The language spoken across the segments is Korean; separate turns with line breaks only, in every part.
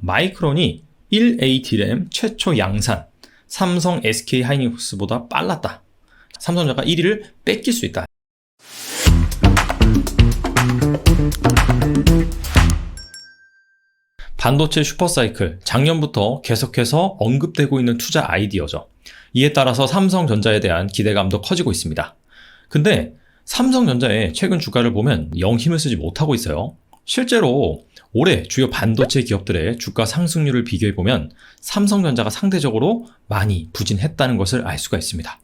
마이크론이 1A D램 최초 양산, 삼성 SK 하이닉스보다 빨랐다. 삼성전자가 1위를 뺏길 수 있다. 반도체 슈퍼사이클, 작년부터 계속해서 언급되고 있는 투자 아이디어죠. 이에 따라서 삼성전자에 대한 기대감도 커지고 있습니다. 근데 삼성전자의 최근 주가를 보면 영 힘을 쓰지 못하고 있어요. 실제로 올해 주요 반도체 기업들의 주가 상승률을 비교해보면 삼성전자가 상대적으로 많이 부진했다는 것을 알 수가 있습니다.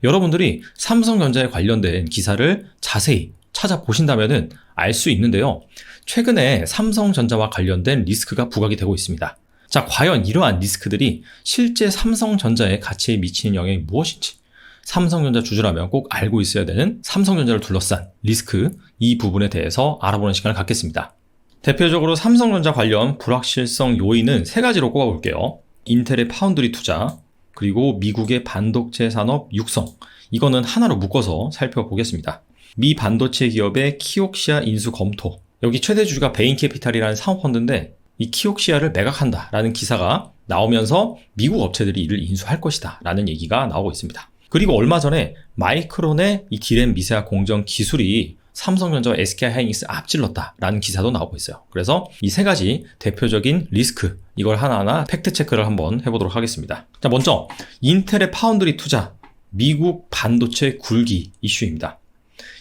여러분들이 삼성전자에 관련된 기사를 자세히 찾아보신다면 알 수 있는데요. 최근에 삼성전자와 관련된 리스크가 부각이 되고 있습니다. 자, 과연 이러한 리스크들이 실제 삼성전자의 가치에 미치는 영향이 무엇인지, 삼성전자 주주라면 꼭 알고 있어야 되는 삼성전자를 둘러싼 리스크, 이 부분에 대해서 알아보는 시간을 갖겠습니다. 대표적으로 삼성전자 관련 불확실성 요인은 세 가지로 꼽아볼게요. 인텔의 파운드리 투자, 그리고 미국의 반도체 산업 육성, 이거는 하나로 묶어서 살펴보겠습니다. 미 반도체 기업의 키옥시아 인수 검토, 여기 최대 주주가 베인캐피탈이라는 사모펀드인데 이 키옥시아를 매각한다라는 기사가 나오면서 미국 업체들이 이를 인수할 것이다 라는 얘기가 나오고 있습니다. 그리고 얼마 전에 마이크론의 이 D램 미세화 공정 기술이 삼성전자와 SK 하이닉스 앞질렀다라는 기사도 나오고 있어요. 그래서 이 세 가지 대표적인 리스크, 이걸 하나하나 팩트 체크를 한번 해보도록 하겠습니다. 자, 먼저 인텔의 파운드리 투자, 미국 반도체 굴기 이슈입니다.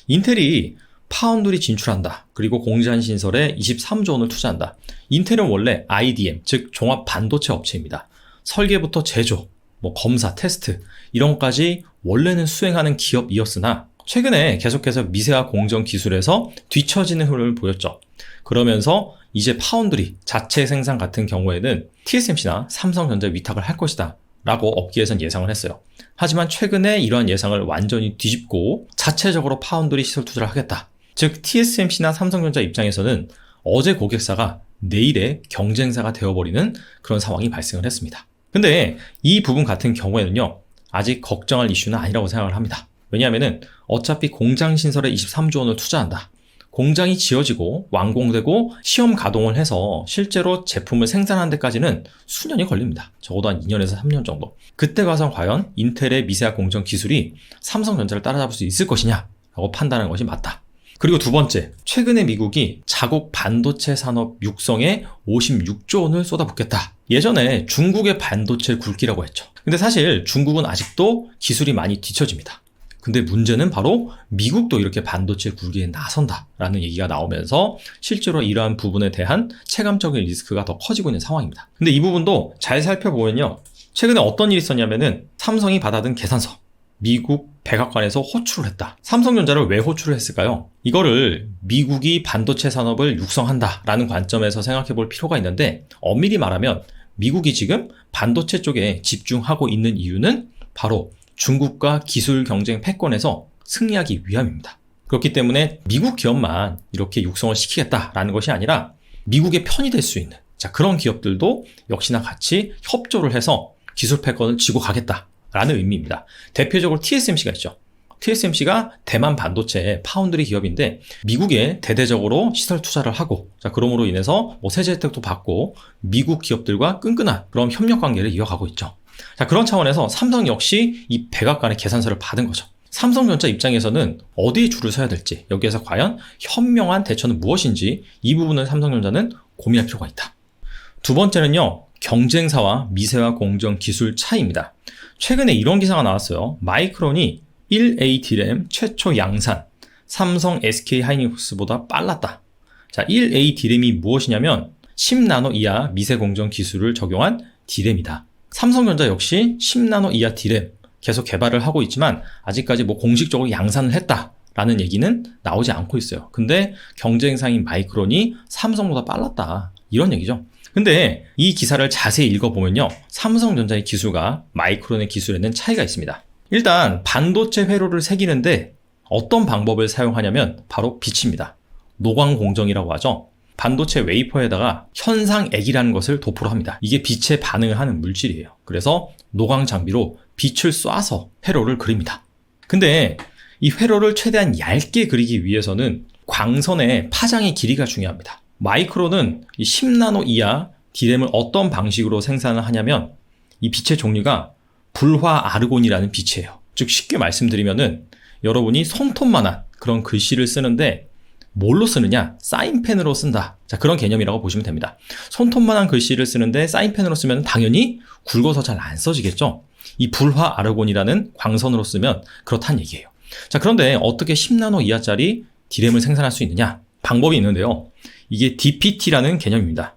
인텔이 파운드리 진출한다. 그리고 공장 신설에 23조 원을 투자한다. 인텔은 원래 IDM, 즉 종합 반도체 업체입니다. 설계부터 제조, 검사, 테스트 이런 것까지 원래는 수행하는 기업이었으나 최근에 계속해서 미세화 공정 기술에서 뒤처지는 흐름을 보였죠. 그러면서 이제 파운드리 자체 생산 같은 경우에는 TSMC나 삼성전자에 위탁을 할 것이다 라고 업계에선 예상을 했어요. 하지만 최근에 이러한 예상을 완전히 뒤집고 자체적으로 파운드리 시설 투자를 하겠다. 즉 TSMC나 삼성전자 입장에서는 어제 고객사가 내일의 경쟁사가 되어버리는 그런 상황이 발생을 했습니다. 근데 이 부분 같은 경우에는요, 아직 걱정할 이슈는 아니라고 생각을 합니다. 왜냐하면 어차피 공장 신설에 23조 원을 투자한다. 공장이 지어지고 완공되고 시험 가동을 해서 실제로 제품을 생산하는 데까지는 수년이 걸립니다. 적어도 한 2년에서 3년 정도. 그때 가서 과연 인텔의 미세화 공정 기술이 삼성전자를 따라잡을 수 있을 것이냐라고 판단하는 것이 맞다. 그리고 두 번째, 최근에 미국이 자국 반도체 산업 육성에 56조 원을 쏟아붓겠다. 예전에 중국의 반도체 굴기라고 했죠. 근데 사실 중국은 아직도 기술이 많이 뒤처집니다. 근데 문제는 바로 미국도 이렇게 반도체 굴기에 나선다라는 얘기가 나오면서 실제로 이러한 부분에 대한 체감적인 리스크가 더 커지고 있는 상황입니다. 근데 이 부분도 잘 살펴보면요, 최근에 어떤 일이 있었냐면은 삼성이 받아든 계산서, 미국 백악관에서 호출을 했다. 삼성전자를 왜 호출을 했을까요? 이거를 미국이 반도체 산업을 육성한다라는 관점에서 생각해 볼 필요가 있는데, 엄밀히 말하면 미국이 지금 반도체 쪽에 집중하고 있는 이유는 바로 중국과 기술 경쟁 패권에서 승리하기 위함입니다. 그렇기 때문에 미국 기업만 이렇게 육성을 시키겠다라는 것이 아니라 미국의 편이 될 수 있는 그런 기업들도 역시나 같이 협조를 해서 기술 패권을 쥐고 가겠다라는 의미입니다. 대표적으로 TSMC가 있죠. TSMC가 대만 반도체 파운드리 기업인데 미국에 대대적으로 시설 투자를 하고, 그럼으로 인해서 세제 혜택도 받고 미국 기업들과 끈끈한 그런 협력 관계를 이어가고 있죠. 그런 차원에서 삼성 역시 이 백악관의 계산서를 받은 거죠. 삼성전자 입장에서는 어디에 줄을 서야 될지, 여기에서 과연 현명한 대처는 무엇인지 이 부분을 삼성전자는 고민할 필요가 있다. 두 번째는요, 경쟁사와 미세화 공정 기술 차이입니다. 최근에 이런 기사가 나왔어요. 마이크론이 1A D램 최초 양산, 삼성 SK 하이닉스보다 빨랐다. 자, 1A D램이 무엇이냐면 10나노 이하 미세 공정 기술을 적용한 D램이다. 삼성전자 역시 10나노 이하 D램 계속 개발을 하고 있지만 아직까지 공식적으로 양산을 했다라는 얘기는 나오지 않고 있어요. 근데 경쟁사인 마이크론이 삼성보다 빨랐다, 이런 얘기죠. 근데 이 기사를 자세히 읽어보면요, 삼성전자의 기술과 마이크론의 기술에는 차이가 있습니다. 일단 반도체 회로를 새기는데 어떤 방법을 사용하냐면 바로 빛입니다. 노광 공정이라고 하죠. 반도체 웨이퍼에다가 현상액이라는 것을 도포를 합니다. 이게 빛에 반응을 하는 물질이에요. 그래서 노광 장비로 빛을 쏴서 회로를 그립니다. 근데 이 회로를 최대한 얇게 그리기 위해서는 광선의 파장의 길이가 중요합니다. 마이크론은 10나노 이하 D램을 어떤 방식으로 생산을 하냐면 이 빛의 종류가 불화 아르곤이라는 빛이에요. 즉 쉽게 말씀드리면은 여러분이 손톱만한 그런 글씨를 쓰는데 뭘로 쓰느냐? 사인펜으로 쓴다. 자, 그런 개념이라고 보시면 됩니다. 손톱만한 글씨를 쓰는데 사인펜으로 쓰면 당연히 굵어서 잘 안 써지겠죠? 이 불화 아르곤이라는 광선으로 쓰면 그렇다는 얘기예요. 자, 그런데 어떻게 10나노 이하짜리 D램을 생산할 수 있느냐? 방법이 있는데요. 이게 DPT라는 개념입니다.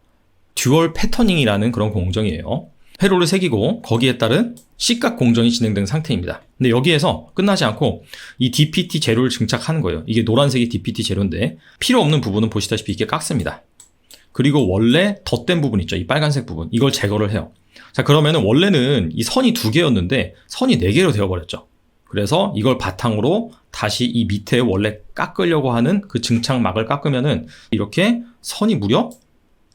듀얼 패터닝이라는 그런 공정이에요. 회로를 새기고 거기에 따른 C각 공정이 진행된 상태입니다. 근데 여기에서 끝나지 않고 이 DPT 재료를 증착하는 거예요. 이게 노란색이 DPT 재료인데 필요 없는 부분은 보시다시피 이렇게 깎습니다. 그리고 원래 덧댄 부분 있죠. 이 빨간색 부분. 이걸 제거를 해요. 자, 그러면은 원래는 이 선이 2개였는데 선이 4개로 되어버렸죠. 그래서 이걸 바탕으로 다시 이 밑에 원래 깎으려고 하는 그 증착막을 깎으면은 이렇게 선이 무려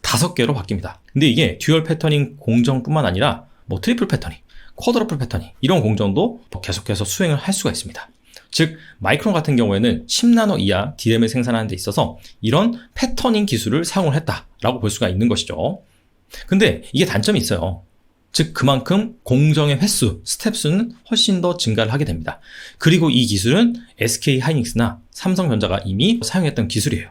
5개로 바뀝니다. 근데 이게 듀얼 패터닝 공정뿐만 아니라 뭐 트리플 패터닝, 쿼드러플 패터닝 이런 공정도 계속해서 수행을 할 수가 있습니다. 즉 마이크론 같은 경우에는 10나노 이하 D램을 생산하는 데 있어서 이런 패터닝 기술을 사용을 했다라고 볼 수가 있는 것이죠. 근데 이게 단점이 있어요. 즉 그만큼 공정의 횟수, 스텝 수는 훨씬 더 증가를 하게 됩니다. 그리고 이 기술은 SK 하이닉스나 삼성전자가 이미 사용했던 기술이에요.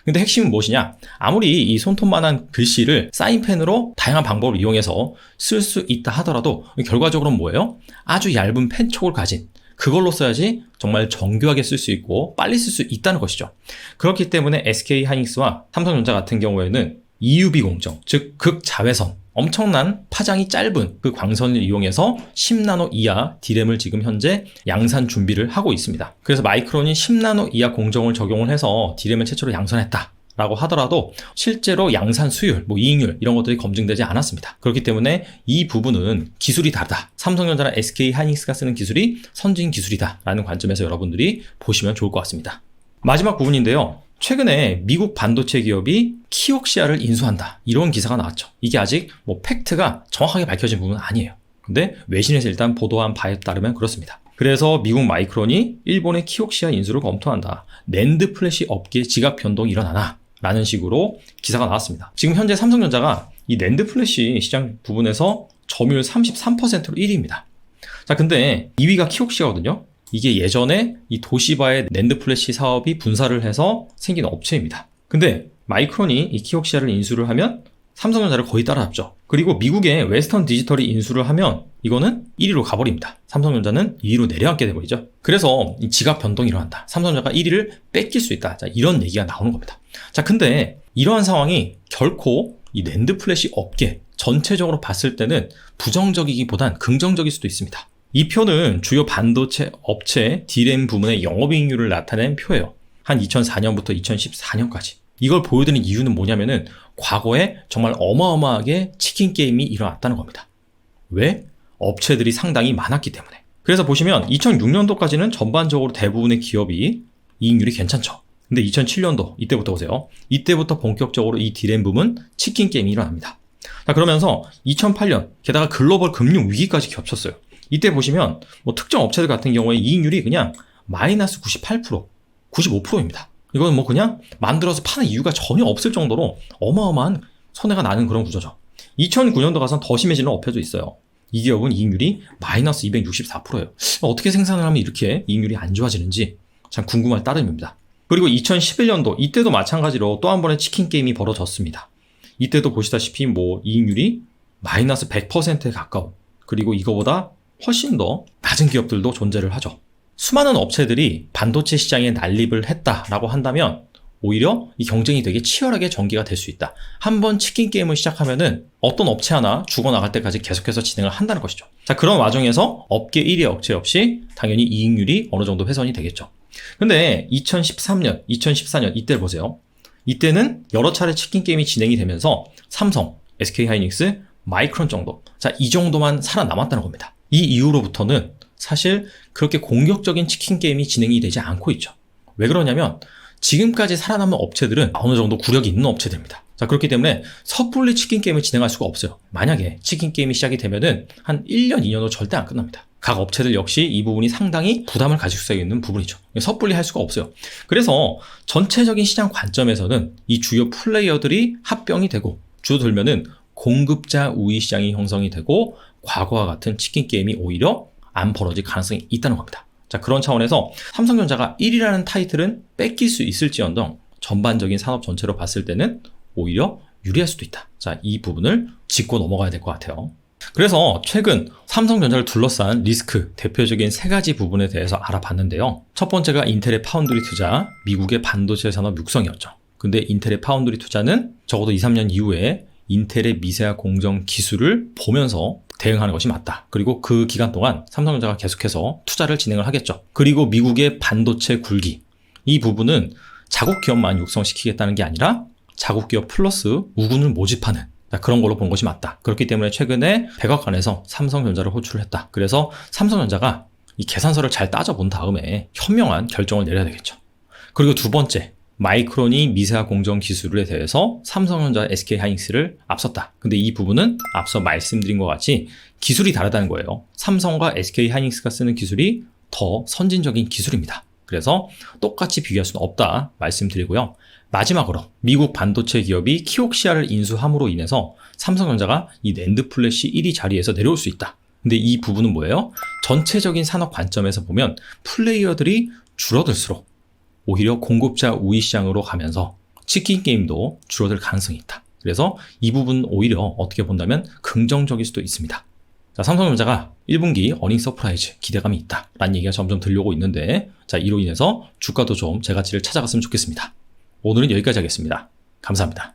근데 핵심은 무엇이냐? 아무리 이 손톱만한 글씨를 사인펜으로 다양한 방법을 이용해서 쓸 수 있다 하더라도 결과적으로는 뭐예요? 아주 얇은 펜촉을 가진 그걸로 써야지 정말 정교하게 쓸 수 있고 빨리 쓸 수 있다는 것이죠. 그렇기 때문에 SK 하이닉스와 삼성전자 같은 경우에는 EUV 공정, 즉 극자외선, 엄청난 파장이 짧은 그 광선을 이용해서 10나노 이하 D램을 지금 현재 양산 준비를 하고 있습니다. 그래서 마이크론이 10나노 이하 공정을 적용을 해서 D램을 최초로 양산했다 라고 하더라도 실제로 양산 수율, 뭐 이익률 이런 것들이 검증되지 않았습니다. 그렇기 때문에 이 부분은 기술이 다르다. 삼성전자나 SK 하이닉스가 쓰는 기술이 선진 기술이다 라는 관점에서 여러분들이 보시면 좋을 것 같습니다. 마지막 부분인데요. 최근에 미국 반도체 기업이 키옥시아를 인수한다. 이런 기사가 나왔죠. 이게 아직 뭐 팩트가 정확하게 밝혀진 부분은 아니에요. 근데 외신에서 일단 보도한 바에 따르면 그렇습니다. 그래서 미국 마이크론이 일본의 키옥시아 인수를 검토한다. 낸드 플래시 업계 지각 변동이 일어나나? 라는 식으로 기사가 나왔습니다. 지금 현재 삼성전자가 이 낸드 플래시 시장 부분에서 점유율 33%로 1위입니다. 자, 근데 2위가 키옥시아거든요. 이게 예전에 이 도시바의 낸드 플래시 사업이 분사를 해서 생긴 업체입니다. 근데 마이크론이 이 키옥시아를 인수를 하면 삼성전자를 거의 따라잡죠. 그리고 미국의 웨스턴 디지털이 인수를 하면 이거는 1위로 가버립니다. 삼성전자는 2위로 내려앉게 돼버리죠. 그래서 이 지각 변동이 일어난다. 삼성전자가 1위를 뺏길 수 있다. 자, 이런 얘기가 나오는 겁니다. 자, 근데 이러한 상황이 결코 이 낸드 플래시 업계 전체적으로 봤을 때는 부정적이기보단 긍정적일 수도 있습니다. 이 표는 주요 반도체 업체 D램 부문의 영업이익률을 나타낸 표예요. 한 2004년부터 2014년까지. 이걸 보여드리는 이유는 뭐냐면은 과거에 정말 어마어마하게 치킨 게임이 일어났다는 겁니다. 왜? 업체들이 상당히 많았기 때문에. 그래서 보시면 2006년도까지는 전반적으로 대부분의 기업이 이익률이 괜찮죠. 근데 2007년도 이때부터 보세요. 이때부터 본격적으로 이 D램 부문 치킨 게임이 일어납니다. 자, 그러면서 2008년 게다가 글로벌 금융 위기까지 겹쳤어요. 이때 보시면 뭐 특정 업체들 같은 경우에 이익률이 그냥 마이너스 98%, 95%입니다. 이거는 뭐 그냥 만들어서 파는 이유가 전혀 없을 정도로 어마어마한 손해가 나는 그런 구조죠. 2009년도 가서는 더 심해지는 업체도 있어요. 이 기업은 이익률이 마이너스 264%예요. 어떻게 생산을 하면 이렇게 이익률이 안 좋아지는지 참 궁금할 따름입니다. 그리고 2011년도 이때도 마찬가지로 또 한 번의 치킨 게임이 벌어졌습니다. 이때도 보시다시피 뭐 이익률이 마이너스 100%에 가까운, 그리고 이거보다 훨씬 더 낮은 기업들도 존재를 하죠. 수많은 업체들이 반도체 시장에 난립을 했다라고 한다면 오히려 이 경쟁이 되게 치열하게 전개가 될 수 있다. 한번 치킨 게임을 시작하면은 어떤 업체 하나 죽어나갈 때까지 계속해서 진행을 한다는 것이죠. 자, 그런 와중에서 업계 1위 업체 역시 당연히 이익률이 어느 정도 훼손이 되겠죠. 근데 2013년, 2014년 이때를 보세요. 이때는 여러 차례 치킨 게임이 진행이 되면서 삼성, SK 하이닉스, 마이크론 정도, 자, 이 정도만 살아남았다는 겁니다. 이 이후로부터는 사실 그렇게 공격적인 치킨 게임이 진행이 되지 않고 있죠. 왜 그러냐면 지금까지 살아남은 업체들은 어느 정도 구력이 있는 업체들입니다. 자, 그렇기 때문에 섣불리 치킨 게임을 진행할 수가 없어요. 만약에 치킨 게임이 시작이 되면은 한 1년, 2년도 절대 안 끝납니다. 각 업체들 역시 이 부분이 상당히 부담을 가질 수 있는 부분이죠. 섣불리 할 수가 없어요. 그래서 전체적인 시장 관점에서는 이 주요 플레이어들이 합병이 되고 줄어들면은 공급자 우위 시장이 형성이 되고 과거와 같은 치킨 게임이 오히려 안 벌어질 가능성이 있다는 겁니다. 자, 그런 차원에서 삼성전자가 1위라는 타이틀은 뺏길 수 있을지언정 전반적인 산업 전체로 봤을 때는 오히려 유리할 수도 있다. 자, 이 부분을 짚고 넘어가야 될 것 같아요. 그래서 최근 삼성전자를 둘러싼 리스크 대표적인 세 가지 부분에 대해서 알아봤는데요. 첫 번째가 인텔의 파운드리 투자, 미국의 반도체 산업 육성이었죠. 근데 인텔의 파운드리 투자는 적어도 2, 3년 이후에 인텔의 미세화 공정 기술을 보면서 대응하는 것이 맞다. 그리고 그 기간 동안 삼성전자가 계속해서 투자를 진행을 하겠죠. 그리고 미국의 반도체 굴기. 이 부분은 자국 기업만 육성시키겠다는 게 아니라 자국 기업 플러스 우군을 모집하는 그런 걸로 본 것이 맞다. 그렇기 때문에 최근에 백악관에서 삼성전자를 호출을 했다. 그래서 삼성전자가 이 계산서를 잘 따져본 다음에 현명한 결정을 내려야 되겠죠. 그리고 두 번째, 마이크론이 미세화 공정 기술에 대해서 삼성전자, SK하이닉스를 앞섰다. 근데 이 부분은 앞서 말씀드린 것 같이 기술이 다르다는 거예요. 삼성과 SK하이닉스가 쓰는 기술이 더 선진적인 기술입니다. 그래서 똑같이 비교할 수는 없다 말씀드리고요. 마지막으로 미국 반도체 기업이 키옥시아를 인수함으로 인해서 삼성전자가 이 낸드 플래시 1위 자리에서 내려올 수 있다. 근데 이 부분은 뭐예요? 전체적인 산업 관점에서 보면 플레이어들이 줄어들수록 오히려 공급자 우위 시장으로 가면서 치킨 게임도 줄어들 가능성이 있다. 그래서 이 부분 오히려 어떻게 본다면 긍정적일 수도 있습니다. 자, 삼성전자가 1분기 어닝 서프라이즈 기대감이 있다 라는 얘기가 점점 들려오고 있는데, 자, 이로 인해서 주가도 좀 제 가치를 찾아갔으면 좋겠습니다. 오늘은 여기까지 하겠습니다. 감사합니다.